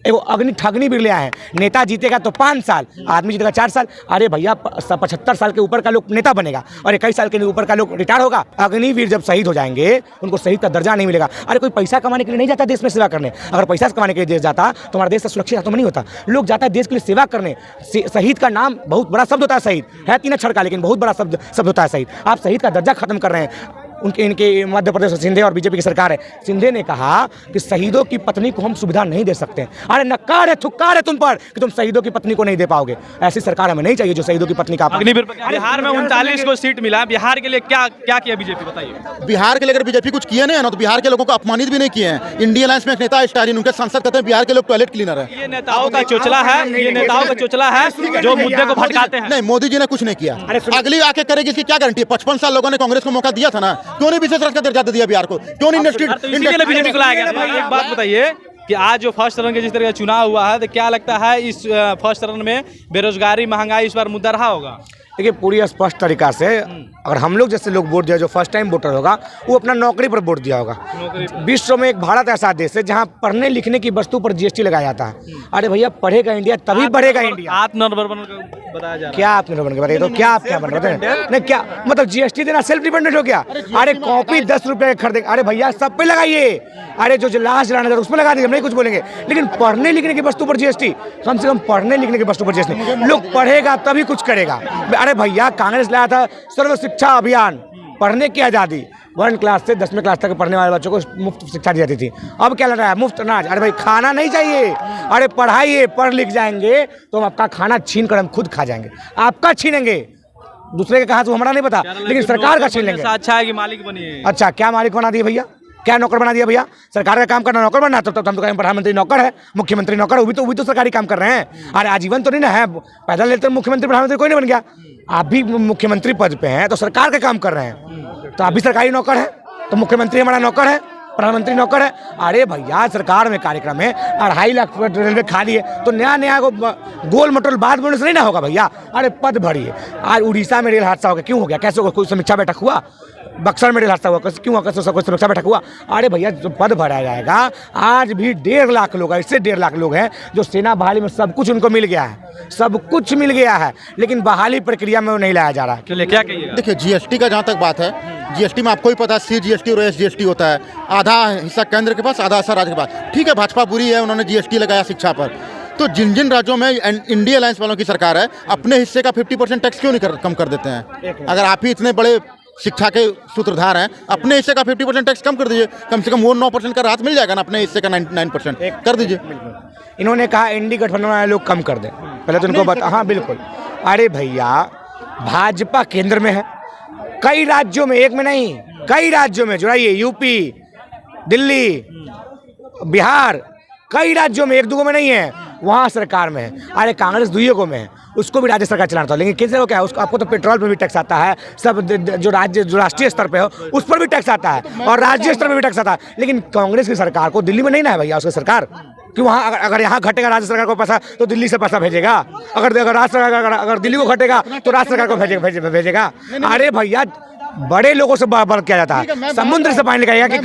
एगो अग्नि ठगनी भी ले आए हैं। नेता जीतेगा तो 5 साल, आदमी जीतेगा 4 साल। अरे भैया 75 साल के ऊपर का लोग नेता बनेगा और 21 साल के ऊपर का लोग रिटायर होगा। अग्निवीर जब शहीद हो जाएंगे उनको शहीद का दर्जा नहीं मिलेगा। अरे कोई पैसा कमाने के लिए नहीं जाता देश में सेवा करने। अगर पैसा कमाने के लिए देश जाता तो हमारा देश सुरक्षित तो नहीं होता। लोग जाता है देश के लिए सेवा करने। शहीद का नाम बहुत बड़ा शब्द होता है, शहीद है 3 अक्षर का लेकिन बहुत बड़ा शब्द होता है शहीद। आप शहीद का दर्जा खत्म कर रहे हैं। इनके मध्य प्रदेश में सिंधे और बीजेपी की सरकार है। सिंधे ने कहा कि शहीदों की पत्नी को हम सुविधा नहीं दे सकते। अरे नक्कार है, थुक्कार है तुम पर कि तुम शहीदों की पत्नी को नहीं दे पाओगे। ऐसी सरकार हमें नहीं चाहिए जो शहीदों की पत्नी का। बिहार में 39 को सीट मिला, बिहार के लिए क्या क्या किया बीजेपी, बताइए। बिहार के लिए अगर बीजेपी कुछ किया नहीं है ना तो बिहार के लोगों को अपमानित भी नहीं किए हैं। इंडिया अलायंस में एक नेता स्टालिन, उनके सांसद कहते हैं बिहार के लोग टॉयलेट क्लीनर है। ये नेताओं का चोचला है, ये नेताओं का चोचला है जो मुद्दे को भटकाते हैं। नहीं, मोदी जी ने कुछ नहीं किया। अगली आके करेगी इसकी क्या गारंटी है? 55 साल लोगों ने कांग्रेस को मौका दिया था ना, क्यों नहीं विशेष दर्जा दिया बिहार को? क्यों नहीं बीजेपी को लाया गया? एक बात बताइए कि आज जो फर्स्ट चरण के जिस तरह का चुनाव हुआ है तो क्या लगता है इस फर्स्ट चरण में बेरोजगारी, महंगाई इस बार मुद्दा रहा होगा? देखिए पूरी स्पष्ट तरीका से अगर हम लोग जैसे लोग वोट दिया, जो फर्स्ट टाइम वोटर होगा वो अपना नौकरी पर वोट दिया होगा। विश्व में एक भारत ऐसा देश है जहां पढ़ने लिखने की वस्तु पर जीएसटी लगाया जाता है। अरे भैया पढ़ेगा इंडिया तभी बढ़ेगा इंडिया। आत्मनिर्भर बताया जा रहा है। क्या आत्मनिर्भर बताइए तो क्या आप क्या बन रहे हैं? नहीं क्या मतलब जीएसटी देना सेल्फ डिपेंडेंट हो गया? अरे कॉपी 10 रुपए खरीदेंगे। अरे भैया सब पे लगाइए। अरे जो लास्ट लाना उस पर लगा दीजिए, हम नहीं कुछ बोलेंगे, लेकिन पढ़ने लिखने की वस्तु पर जीएसटी, कम से कम पढ़ने लिखने की वस्तु पर जीएसटी। लोग पढ़ेगा तभी कुछ करेगा। अरे भैया कांग्रेस लाया था सर्व शिक्षा अभियान, पढ़ने की आज़ादी। 1 क्लास से 10वीं क्लास तक पढ़ने वाले बच्चों को मुफ्त शिक्षा दी जाती थी। अब क्या लग रहा है? मुफ्त अनाज। अरे भाई खाना नहीं चाहिए। अरे पढ़ाइए, पढ़ लिख जाएंगे तो हम आपका खाना छीन कर हम खुद खा जाएंगे। आपका छीनेंगे, दूसरे के कहा तो हमारा नहीं पता, लेकिन सरकार का छीन लेंगे। अच्छा है कि मालिक बनिए। अच्छा क्या मालिक बना दिए भैया? क्या नौकर बना दिया भैया? सरकार का काम करना नौकर बनना? तो हम तो कहें प्रधानमंत्री नौकर है, मुख्यमंत्री नौकर, वो भी तो सरकारी काम कर रहे हैं। अरे आजीवन तो नहीं ना है, पैदल लेते मुख्यमंत्री प्रधानमंत्री कोई नहीं बन गया। आप भी मुख्यमंत्री पद पे हैं तो सरकार का काम कर रहे हैं, तो आप भी सरकारी नौकर है। तो मुख्यमंत्री हमारा नौकर है, प्रधानमंत्री नौकर है। अरे भैया सरकार में कार्यक्रम है, 2.5 लाख रेलवे खाली है तो नया गोल मटोल बात बोलने से नहीं ना होगा भैया। अरे पद भरिए। आज उड़ीसा में रेल हादसा हो गया, क्यों हो गया? कैसे होगा? कोई समीक्षा बैठक हुआ? बक्सर में रेल हादसा हुआ, क्यों हुआ? कैसे कोई समीक्षा बैठक हुआ? अरे भैया जो पद भराया जाएगा, आज भी 1.5 लाख लोग हैं, इससे 1.5 लाख लोग हैं जो सेना बहाली में सब कुछ उनको मिल गया है, सब कुछ मिल गया है, लेकिन बहाली प्रक्रिया में वो नहीं लाया जा रहा। क्या कहिएगा? देखिए जीएसटी का जहाँ तक बात है, जीएसटी में आपको ही पता है CGST और SGST होता है। आधा हिस्सा केंद्र के पास, आधा हिस्सा राज्य के पास। ठीक है, भाजपा बुरी है, उन्होंने GST लगाया शिक्षा पर। तो जिन जिन राज्यों में इंडिया अलायंस वालों की सरकार है, अपने हिस्से का 50% टैक्स क्यों नहीं कम कर देते हैं? अगर आप ही इतने बड़े शिक्षा के सूत्रधार हैं, अपने हिस्से का 50% टैक्स कम कर दीजिए। कम से कम वो 9% का राहत मिल जाएगा ना, अपने हिस्से का 9% कर दीजिए। इन्होंने कहा एनडी गठबंधन वाले लोग कम कर दें, पहले तो इनको बता। हाँ बिल्कुल। अरे भैया भाजपा केंद्र में है, कई राज्यों में, एक में नहीं कई राज्यों में, जुड़ाइए, यूपी, दिल्ली, बिहार, कई राज्यों में, 1-2 में नहीं है, वहाँ सरकार में है। अरे कांग्रेस 2 में है, उसको भी राज्य सरकार चलाता है, लेकिन केंद्र को क्या है? उसको आपको तो पेट्रोल पर भी टैक्स आता है, सब जो राष्ट्रीय स्तर पे हो उस पर भी टैक्स आता है और राज्य स्तर पर भी टैक्स आता है। लेकिन कांग्रेस की सरकार को दिल्ली में नहीं ना है भैया उसकी सरकार, कि वहाँ अगर यहाँ घटेगा राज्य सरकार को पैसा तो दिल्ली से पैसा भेजेगा। अगर राज्य सरकार अगर दिल्ली को घटेगा तो राज्य सरकार को भेजेगा। अरे भैया बड़े लोगों से बल किया जाता है। समुद्र से पानी निकालेगा कि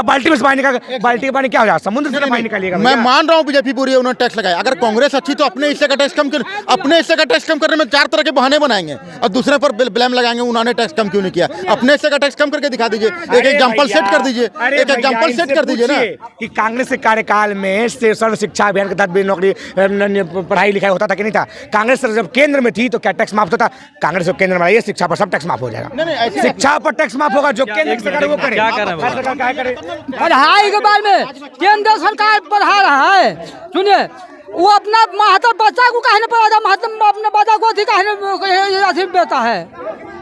बाल्टी में से पानी निकाल, बाल्टी का पानी क्या हो जाएगा? समुद्र से पानी निकालिएगा। मैं मान रहा हूँ बीजेपी पूरी है, उन्होंने टैक्स लगाया। अगर कांग्रेस अच्छी तो अपने हिस्से का टैक्स कम कर, अपने हिस्से का टैक्स कम करने में 4 तरह के बहाने बनाएंगे और दूसरे पर ब्लेम लगाएंगे, उन्होंने टैक्स कम क्यों नहीं किया। अपने हिस्से का टैक्स कम करके दिखा दीजिए, एक एग्जाम्पल सेट कर दीजिए, एक एग्जाम्पल सेट कर दीजिए ना कि कांग्रेस के कार्यकाल में सर्व शिक्षा अभियान के तहत भी नौकरी पढ़ाई लिखाई होता था कि नहीं था? कांग्रेस जब केंद्र में थी तो क्या टैक्स माफ होता? कांग्रेस केंद्र में शिक्षा पर सब टैक्स माफ हो जाएगा, शिक्षा पर टैक्स माफ होगा, जो केंद्र सरकार वो करे। क्या कर रहे हैं? क्या करे? पढ़ाई के बारे में केंद्र सरकार पढ़ा रहा है। सुनिए, वो अपना महत्व बच्चा को कहने पड़ा, महत्व अपने बच्चा को कहने देता है,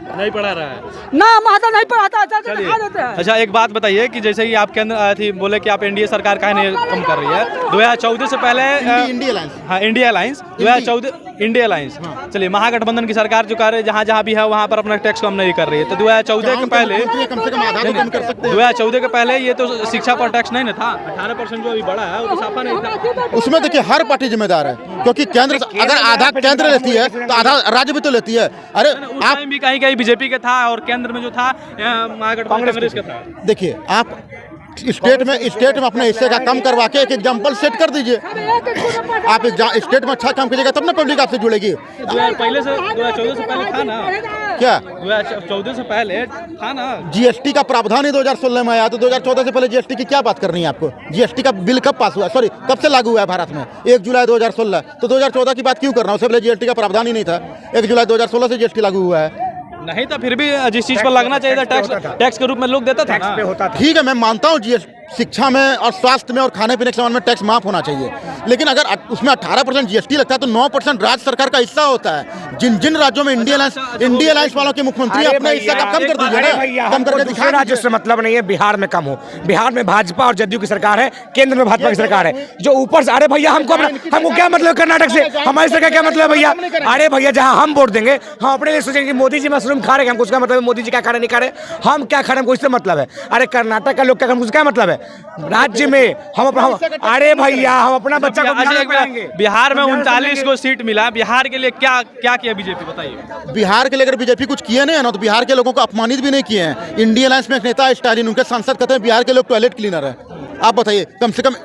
नहीं पढ़ा रहा है ना, महत्व नहीं पढ़ाता है। अच्छा एक बात बताइए कि जैसे ही आप केंद्र बोले कि आप एनडीए सरकार काहे नहीं कम कर रही है? 2014 से पहले इंडिया अलायंस, हाँ इंडिया अलायंस 2014 इंडिया अलायंस, चलिए महागठबंधन की सरकार जो कर रही है, जहाँ जहाँ भी है वहाँ पर अपना टैक्स कम नहीं कर रही है। तो 2014 के पहले कम से कम आधा तो कम कर सकते हैं। 2014 के पहले ये तो शिक्षा पर टैक्स नहीं ना था, 18% जो अभी बढ़ा है वो साफा नहीं था। उसमें देखिए हर पार्टी जिम्मेदार है, क्योंकि केंद्र अगर आधा केंद्र लेती है तो आधा राज्य भी तो लेती है। अरे आप भी कहीं कहीं बीजेपी का था और केंद्र में जो था कांग्रेस का था। देखिए आप स्टेट में अपने हिस्से का कम करवा के एक एग्जाम्पल सेट कर दीजिए। आप स्टेट में अच्छा काम कीजिएगा तब ना पब्लिक आपसे जुड़ेगी। 2014 से पहले था ना, क्या 2014 से पहले था ना, जीएसटी का प्रावधान ही 2016 में आया, तो 2014 से पहले जीएसटी की क्या बात करनी है आपको? जीएसटी का बिल कब पास हुआ, सॉरी कब से लागू हुआ है भारत में? 1 जुलाई 2016। तो 2014 की बात क्यों कर रहा हूँ? उससे पहले जीएसटी का प्रावधान ही नहीं था। 1 जुलाई 2016 से जीएसटी लागू हुआ है। नहीं था, फिर भी जिस चीज पर लगना चाहिए था टैक्स के रूप में लोग देता था ना। पे होता था। ठीक है, मैं मानता हूँ शिक्षा में और स्वास्थ्य में और खाने पीने के सामान में टैक्स माफ होना चाहिए, लेकिन अगर उसमें 18% जीएसटी लगता है तो 9% राज्य सरकार का हिस्सा होता है। जिन राज्यों में इंडिया अलायंस वालों के मुख्यमंत्री अपना हिस्सा कम कर दीजिए ना, कम करके दूसरे राज्यों से मतलब नहीं है बिहार में कम हो। बिहार में भाजपा और जदयू की सरकार है, केंद्र में भाजपा की सरकार है। जो ऊपर से अरे भैया हमको क्या मतलब कर्नाटक से हमारी सरकार क्या मतलब भैया? अरे भैया जहाँ हम वोट देंगे हम अपने लिए सोचेंगे मोदी जी मशरूम खा रहे हैं, हमको उसका मतलब मोदी जी क्या खा रहे नहीं खा रहे, हम क्या खा रहे हैं, इससे मतलब है। अरे कर्नाटक का लोग क्या क्या मतलब है? राज्य में हम अरे भैया हम अपना बच्चा को बिहार में 39 को सीट मिला, बिहार के लिए क्या क्या किया बीजेपी, बताइए। बिहार के लिए अगर बीजेपी कुछ किए नहीं है ना, तो बिहार के लोगों को अपमानित भी नहीं किए हैं। इंडिया अलायंस में एक नेता स्टालिन, उनके सांसद कहते हैं बिहार के लोग टॉयलेट क्लीनर है। आप बताइए, कम से कम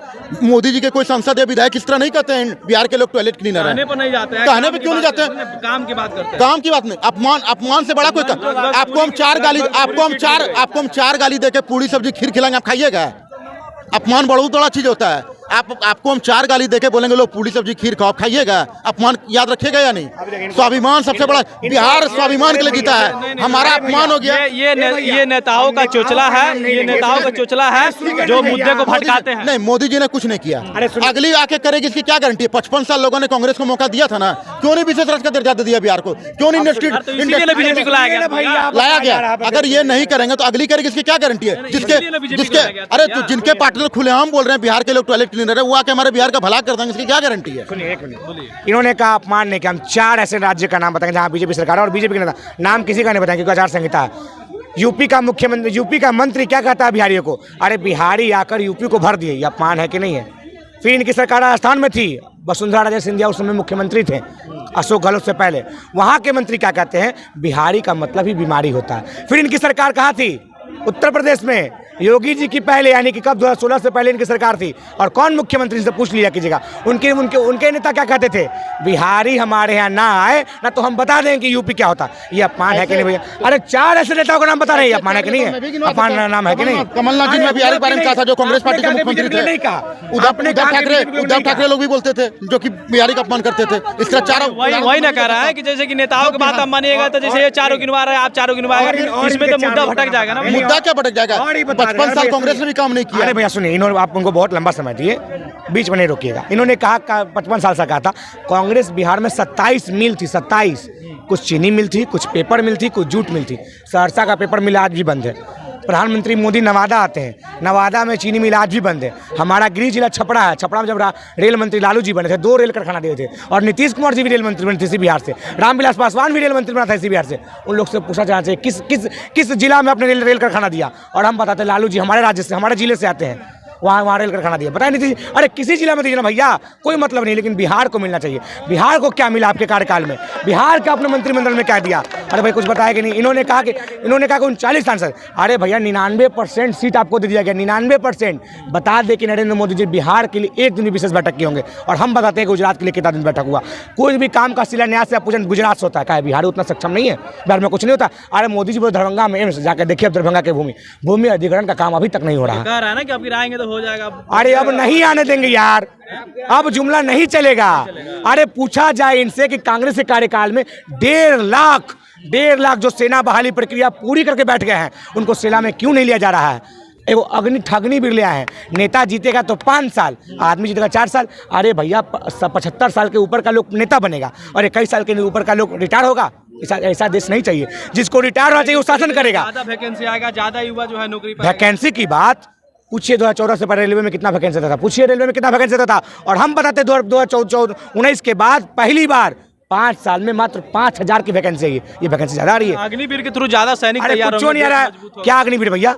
मोदी जी के कोई सांसद या विधायक इस तरह नहीं कहते हैं बिहार के लोग टॉयलेट क्लीनर है। कहने पर नहीं जाते हैं, कहने पे क्यों नहीं जाते हैं? काम की बात करते हैं। काम की बात नहीं, अपमान से बड़ा कोई आपको हम चार गाली देके पूरी सब्जी खीर खिलाएंगे, आप खाइएगा? अपमान बहुत बड़ा चीज होता है। आपको हम 4 गाली देके बोलेंगे लोग पूरी सब्जी खीर खाओ, खाइएगा? अपमान याद रखिएगा या नहीं? स्वाभिमान सबसे बड़ा, बिहार स्वाभिमान के लिए जीता है, हमारा अपमान हो गया। ये नेताओं का चोचला है, ये नेताओं का चोचला है जो मुद्दे को भटकाते हैं। नहीं, मोदी जी ने कुछ नहीं किया, अगली आके करेगी इसकी क्या गारंटी है? 55 साल लोगों ने कांग्रेस को मौका दिया था ना, क्यों नहीं विशेष राज्य का दर्जा दे दिया बिहार को? क्यों नहीं बीजेपी को लाया गया? अगर ये नहीं करेंगे तो अगली करेगी, इसकी क्या गारंटी है? जिसके अरे जिनके पार्टनर खुलेआम बोल रहे हैं बिहार के लोग टॉयलेट क्लीनर है, वो आके हमारे बिहार का भला कर देंगे, इसकी क्या गारंटी है? सुनिए एक मिनट, इन्होंने कहा अपमान नहीं किया। हम 4 ऐसे राज्य का नाम बताएंगे जहां बीजेपी सरकार है और बीजेपी के नेता नाम किसी का नहीं बताएंगे क्योंकि आचार संहिता है। यूपी का मुख्यमंत्री, यूपी का मंत्री क्या कहता है बिहारियों को? अरे बिहारी आकर यूपी को भर दिए, ये अपमान है कि नहीं है? फिर इनकी सरकार राजस्थान में थी, वसुंधरा राजे सिंधिया उस समय मुख्यमंत्री थे, अशोक गहलोत से पहले। वहाँ के मंत्री क्या कहते हैं? बिहारी का मतलब ही बीमारी होता है। फिर इनकी सरकार कहाँ थी? उत्तर प्रदेश में योगी जी की पहले, यानी कि कब 2016 से पहले इनकी सरकार थी। और कौन मुख्यमंत्री से पूछ लिया कीजिएगा, उनके नेता क्या कहते थे? बिहारी हमारे यहाँ ना आए ना तो हम बता दें कि यूपी क्या होता। ये अपमान है कि नहीं भैया? अरे 4 ऐसे नेताओं का नाम बता रहे हैं, अपमान है कि नहीं है? अपमान नाम है कि नहीं? कमलनाथ जी ने बिहार के बारे में कहा था, जो कांग्रेस पार्टी के मुख्यमंत्री थे। नहीं कहा, उद्धव ठाकरे लोग भी बोलते थे, जो कि बिहारी का अपमान करते थे। इस तरह चारों वही ना कह रहा है कि जैसे कि नेताओं की बात आप मानिएगा तो जैसे ये चारों गिनवा रहे हैं, आप चारों गिनवाएगा, इसमें तो मुद्दा भटक जाएगा ना। मुद्दा क्या भटक जाएगा? 55 साल कांग्रेस ने भी काम नहीं किया। अरे भैया सुनिए, इन्होंने आप उनको बहुत लंबा समय दिए, बीच में नहीं रोकिएगा। इन्होंने कहा 55 साल से कहा था कांग्रेस बिहार में 27 मिल थी, 27। कुछ चीनी मिल थी, कुछ पेपर मिल थी, कुछ जूट मिल थी। सहरसा का पेपर मिल आज भी बंद है। प्रधानमंत्री मोदी नवादा आते हैं, नवादा में चीनी मिल आज भी बंद है। हमारा गृह जिला छपरा है, छपरा में जब रेल मंत्री लालू जी बने थे 2 रेल कारखाना दिए थे, और नीतीश कुमार जी भी रेल मंत्री बने थे इसी बिहार से, रामविलास पासवान भी रेल मंत्री बना था इसी बिहार से। उन लोग से पूछा जाना चाहिए किस जिला में आपने रेल कारखाना दिया, और हम बताते लालू जी हमारे राज्य से, हमारे जिले से आते हैं, वहाँ रेल कारखाना दिया। बताया नीतीश, अरे किसी जिला में दीजिए ना भैया, कोई मतलब नहीं, लेकिन बिहार को मिलना चाहिए। बिहार को क्या मिला आपके कार्यकाल में? बिहार का अपने मंत्रिमंडल में क्या दिया? अरे भाई कुछ बताया कि नहीं? इन्होंने कहा कि 39 सांसद। अरे भैया 99% सीट आपको दे दिया गया, 99%। बता दे कि नरेंद्र मोदी जी बिहार के लिए एक दिन भी विशेष बैठक किए होंगे, और हम बताते हैं गुजरात के लिए कितना दिन बैठक हुआ। कोई भी काम का शिलान्यास या पूजन गुजरात से होता है, क्या बिहार उतना सक्षम नहीं है? बिहार में कुछ नहीं होता। अरे मोदी जी बोले दरभंगा में एम्स जाकर देखिए, अब दरभंगा के भूमि अधिग्रहण का काम अभी तक नहीं हो रहा है। कह रहा है ना कि अब गिराएंगे तो हो जाएगा। अरे अब नहीं आने देंगे यार, अब जुमला नहीं चलेगा। अरे पूछा जाए इनसे कि कांग्रेस के कार्यकाल में 1.5 लाख जो सेना बहाली प्रक्रिया पूरी करके बैठ गए हैं, उनको सेना में क्यों नहीं लिया जा रहा है? एगो ठगनी भी लिया है। नेता जीतेगा तो 5 साल, आदमी जीतेगा 4 साल। अरे भैया 75 साल के ऊपर का लोग नेता बनेगा और 21 साल के ऊपर का लोग रिटायर होगा। ऐसा देश नहीं चाहिए। जिसको रिटायर होना चाहिए वो शासन करेगा। ज्यादा वैकेंसी आएगा, ज्यादा युवा जो है नौकरी पाएगा। वैकेंसी की बात पूछिए, 2014 से पहले रेलवे में कितना वैकेंसी था? पूछिए रेलवे में कितना वैकेंसी था। और हम बताते 2019 के बाद पहली बार 5 साल में मात्र 5000 की वैकेंसी है। ये वैकेंसी ज्यादा आ रही है। अग्निवीर के थ्रू ज्यादा सैनिक तैयार क्यों नहीं आ रहा है? क्या अग्निवीर भैया?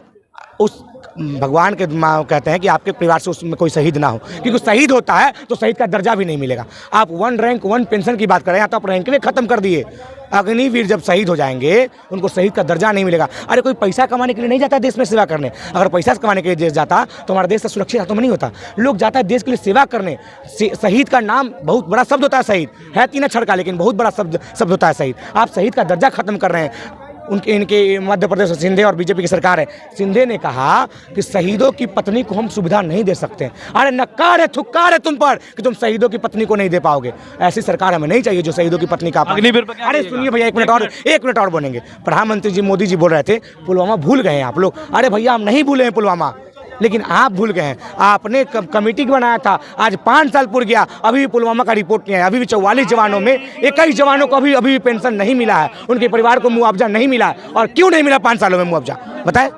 उस भगवान के कहते हैं कि आपके परिवार से उसमें कोई शहीद ना हो, क्योंकि शहीद होता है तो शहीद का दर्जा भी नहीं मिलेगा। आप 1 रैंक 1 पेंशन की बात कर रहे हैं, यहाँ तो आप रैंक खत्म कर दिए। अग्निवीर जब शहीद हो जाएंगे उनको शहीद का दर्जा नहीं मिलेगा। अरे कोई पैसा कमाने के लिए नहीं जाता देश में सेवा करने, अगर पैसा कमाने के लिए देश जाता तो हमारा देश सुरक्षित हाथों में नहीं होता। लोग जाता है देश के लिए सेवा करने। शहीद का नाम बहुत बड़ा शब्द होता है, शहीद है 3 अक्षर का, लेकिन बहुत बड़ा शब्द होता है शहीद। आप शहीद का दर्जा खत्म कर रहे हैं। इनके मध्य प्रदेश शिंदे और बीजेपी की सरकार है। शिंदे ने कहा कि शहीदों की पत्नी को हम सुविधा नहीं दे सकते। अरे नक्कार है, थुक्कार है तुम पर कि तुम शहीदों की पत्नी को नहीं दे पाओगे। ऐसी सरकार हमें नहीं चाहिए जो शहीदों की पत्नी का। अरे सुनिए भैया, 1 मिनट और बोलेंगे। प्रधानमंत्री जी मोदी जी बोल रहे थे पुलवामा भूल गए हैं आप लोग। अरे भैया हम नहीं भूले हैं पुलवामा, लेकिन आप भूल गए हैं। आपने कमेटी बनाया था, आज 5 साल पूर गया, अभी भी पुलवामा का रिपोर्ट नहीं आया। अभी भी 44 जवानों में 21 जवानों को अभी भी पेंशन नहीं मिला है, उनके परिवार को मुआवजा नहीं मिला है। और क्यों नहीं मिला 5 सालों में मुआवजा, बताएं।